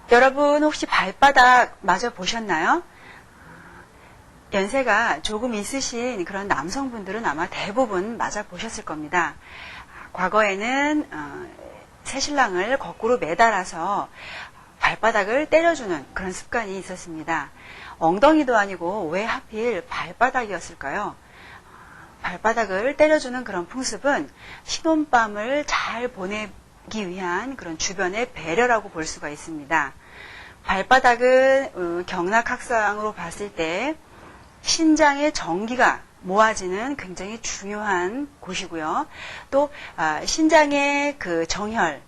여러분 혹시 발바닥 마저 보셨나요? 연세가 조금 있으신 그런 남성분들은 아마 대부분 맞아 보셨을 겁니다. 과거에는 새신랑을 거꾸로 매달아서 발바닥을 때려주는 그런 습관이 있었습니다. 엉덩이도 아니고 왜 하필 발바닥이었을까요? 발바닥을 때려주는 그런 풍습은 신혼밤을 잘 보내기 위한 그런 주변의 배려라고 볼 수가 있습니다. 발바닥은 경락학상으로 봤을 때 신장의 정기가 모아지는 굉장히 중요한 곳이고요. 또 신장의 그 정혈,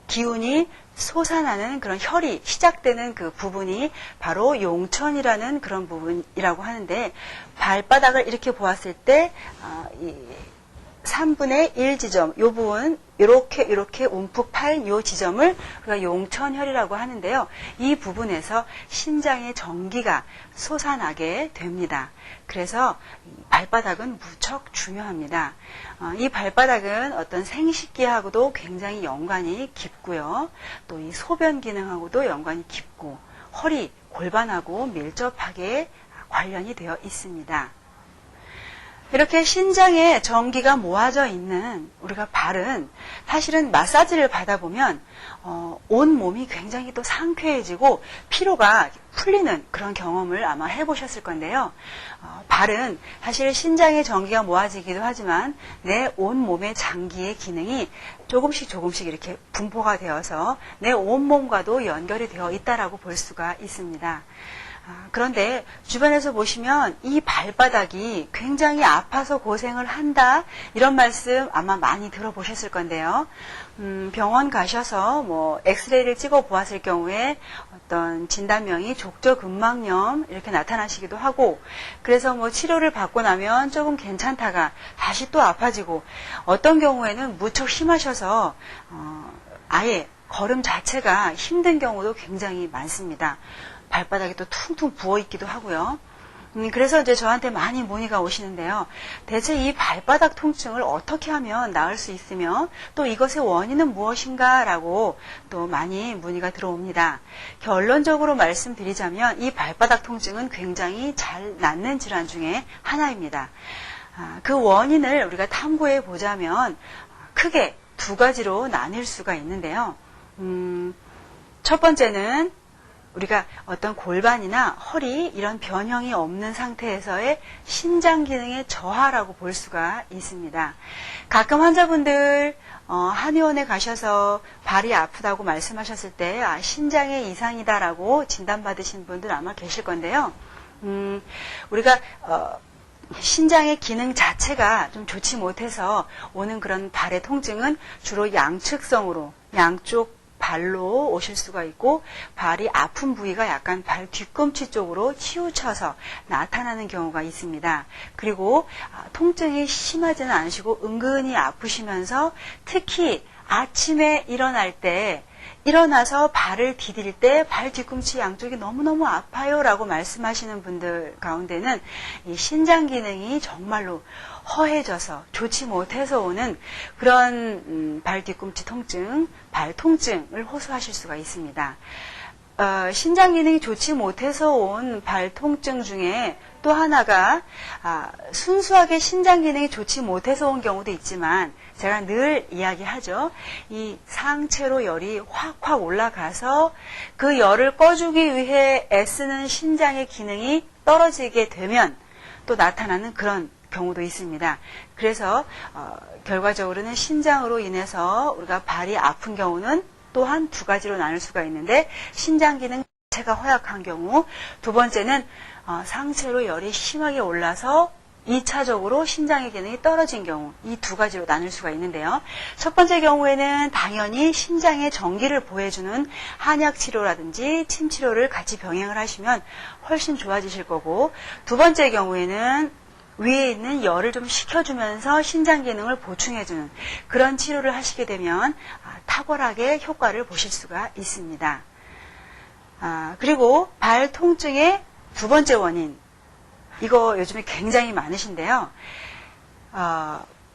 기운이 솟아나는 그런 혈이 시작되는 그 부분이 바로 용천이라는 그런 부분이라고 하는데, 발바닥을 이렇게 보았을 때 이 3분의 1 지점, 이 부분 이렇게 움푹 파인 이 지점을 우리가 용천혈이라고 하는데요. 이 부분에서 신장의 정기가 솟아나게 됩니다. 그래서 발바닥은 무척 중요합니다. 이 발바닥은 어떤 생식기하고도 굉장히 연관이 깊고요. 또 이 소변 기능하고도 연관이 깊고 허리, 골반하고 밀접하게 관련이 되어 있습니다. 이렇게 신장에 정기가 모아져 있는 우리가 발은 사실은 마사지를 받아보면 온 몸이 굉장히 또 상쾌해지고 피로가 풀리는 그런 경험을 아마 해보셨을 건데요. 발은 사실 신장에 정기가 모아지기도 하지만 내 온 몸의 장기의 기능이 조금씩 이렇게 분포가 되어서 내 온몸과도 연결이 되어 있다라고 볼 수가 있습니다. 그런데 주변에서 보시면 이 발바닥이 굉장히 아파서 고생을 한다, 이런 말씀 아마 많이 들어보셨을 건데요. 병원 가셔서 뭐 엑스레이를 찍어 보았을 경우에 어떤 진단명이 족저근막염 이렇게 나타나시기도 하고, 그래서 뭐 치료를 받고 나면 조금 괜찮다가 다시 또 아파지고, 어떤 경우에는 무척 심하셔서 아예 걸음 자체가 힘든 경우도 굉장히 많습니다. 발바닥이 또 퉁퉁 부어있기도 하고요. 그래서 이제 저한테 많이 문의가 오시는데요. 대체 이 발바닥 통증을 어떻게 하면 나을 수 있으며 또 이것의 원인은 무엇인가 라고 또 많이 문의가 들어옵니다. 결론적으로 말씀드리자면 이 발바닥 통증은 굉장히 잘 낫는 질환 중에 하나입니다. 그 원인을 우리가 탐구해 보자면 크게 두 가지로 나뉠 수가 있는데요. 첫 번째는 우리가 어떤 골반이나 허리 이런 변형이 없는 상태에서의 신장 기능의 저하라고 볼 수가 있습니다. 가끔 환자분들 한의원에 가셔서 발이 아프다고 말씀하셨을 때 신장의 이상이다라고 진단받으신 분들 아마 계실 건데요. 우리가 신장의 기능 자체가 좀 좋지 못해서 오는 그런 발의 통증은 주로 양측성으로 양쪽 발로 오실 수가 있고, 발이 아픈 부위가 약간 발 뒤꿈치 쪽으로 치우쳐서 나타나는 경우가 있습니다. 그리고 통증이 심하지는 않으시고 은근히 아프시면서 특히 아침에 일어날 때, 일어나서 발을 디딜 때 발 뒤꿈치 양쪽이 너무너무 아파요 라고 말씀하시는 분들 가운데는 이 신장 기능이 정말로 허해져서 좋지 못해서 오는 그런 발 뒤꿈치 통증, 발 통증을 호소하실 수가 있습니다. 신장 기능이 좋지 못해서 온 발 통증 중에 또 하나가 순수하게 신장 기능이 좋지 못해서 온 경우도 있지만, 제가 늘 이야기하죠. 이 상체로 열이 확 올라가서 그 열을 꺼주기 위해 애쓰는 신장의 기능이 떨어지게 되면 또 나타나는 그런 경우도 있습니다. 그래서 결과적으로는 신장으로 인해서 우리가 발이 아픈 경우는 또한 두 가지로 나눌 수가 있는데, 신장 기능 자체가 허약한 경우, 두 번째는 상체로 열이 심하게 올라서 2차적으로 신장의 기능이 떨어진 경우, 이 두 가지로 나눌 수가 있는데요. 첫 번째 경우에는 당연히 신장의 정기를 보호해주는 한약 치료라든지 침 치료를 같이 병행을 하시면 훨씬 좋아지실 거고, 두 번째 경우에는 위에 있는 열을 좀 식혀주면서 신장 기능을 보충해주는 그런 치료를 하시게 되면 탁월하게 효과를 보실 수가 있습니다. 그리고 발 통증의 두 번째 원인, 이거 요즘에 굉장히 많으신데요.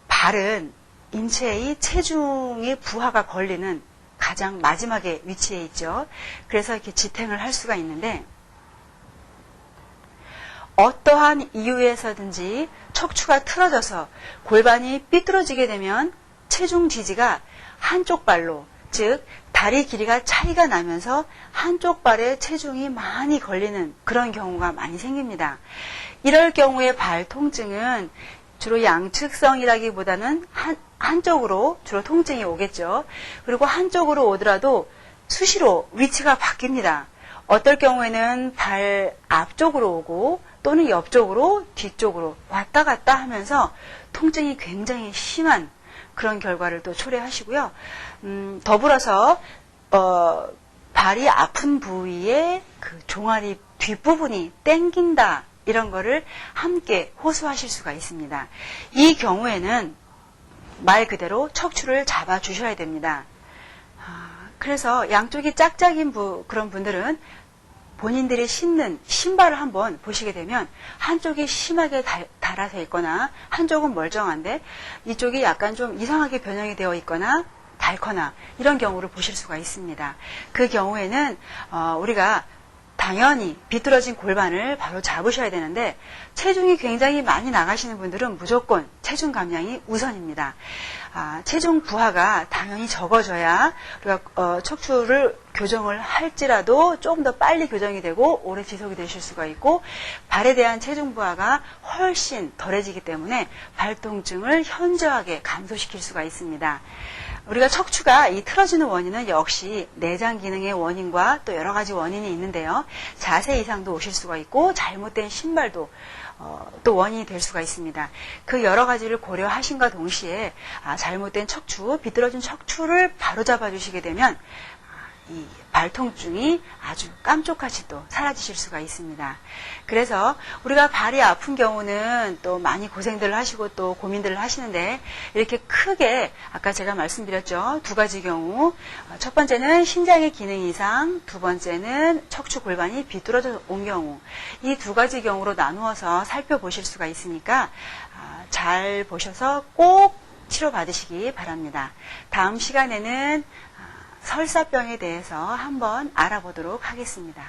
발은 인체의 체중의 부하가 걸리는 가장 마지막에 위치해 있죠. 그래서 이렇게 지탱을 할 수가 있는데 어떠한 이유에서든지 척추가 틀어져서 골반이 삐뚤어지게 되면 체중 지지가 한쪽 발로, 즉 다리 길이가 차이가 나면서 한쪽 발에 체중이 많이 걸리는 그런 경우가 많이 생깁니다. 이럴 경우에 발 통증은 주로 양측성이라기보다는 한쪽으로 주로 통증이 오겠죠. 그리고 한쪽으로 오더라도 수시로 위치가 바뀝니다. 어떨 경우에는 발 앞쪽으로 오고 또는 옆쪽으로 뒤쪽으로 왔다 갔다 하면서 통증이 굉장히 심한 그런 결과를 또 초래하시고요. 더불어서 발이 아픈 부위에 그 종아리 뒷부분이 땡긴다 이런 거를 함께 호소하실 수가 있습니다. 이 경우에는 말 그대로 척추를 잡아 주셔야 됩니다. 그래서 양쪽이 짝짝인 그런 분들은 본인들이 신는 신발을 한번 보시게 되면 한쪽이 심하게 닳아서 있거나 한쪽은 멀쩡한데 이쪽이 약간 좀 이상하게 변형이 되어 있거나 닳거나 이런 경우를 보실 수가 있습니다. 그 경우에는 우리가 당연히 비뚤어진 골반을 바로 잡으셔야 되는데 체중이 굉장히 많이 나가시는 분들은 무조건 체중 감량이 우선입니다. 체중 부하가 당연히 적어져야 우리가 척추를 교정을 할지라도 조금 더 빨리 교정이 되고 오래 지속이 되실 수가 있고 발에 대한 체중 부하가 훨씬 덜해지기 때문에 발 통증을 현저하게 감소시킬 수가 있습니다. 우리가 척추가 이 틀어지는 원인은 역시 내장 기능의 원인과 또 여러 가지 원인이 있는데요. 자세 이상도 오실 수가 있고 잘못된 신발도 또 원인이 될 수가 있습니다. 그 여러 가지를 고려하신과 동시에 잘못된 척추, 비뚤어진 척추를 바로잡아 주시게 되면 이 발통증이 아주 깜짝같이 또 사라지실 수가 있습니다. 그래서 우리가 발이 아픈 경우는 또 많이 고생들을 하시고 또 고민들을 하시는데 이렇게 크게 아까 제가 말씀드렸죠. 두 가지 경우. 첫 번째는 신장의 기능 이상, 두 번째는 척추 골반이 비뚤어져 온 경우. 이 두 가지 경우로 나누어서 살펴보실 수가 있으니까 잘 보셔서 꼭 치료받으시기 바랍니다. 다음 시간에는 설사병에 대해서 한번 알아보도록 하겠습니다.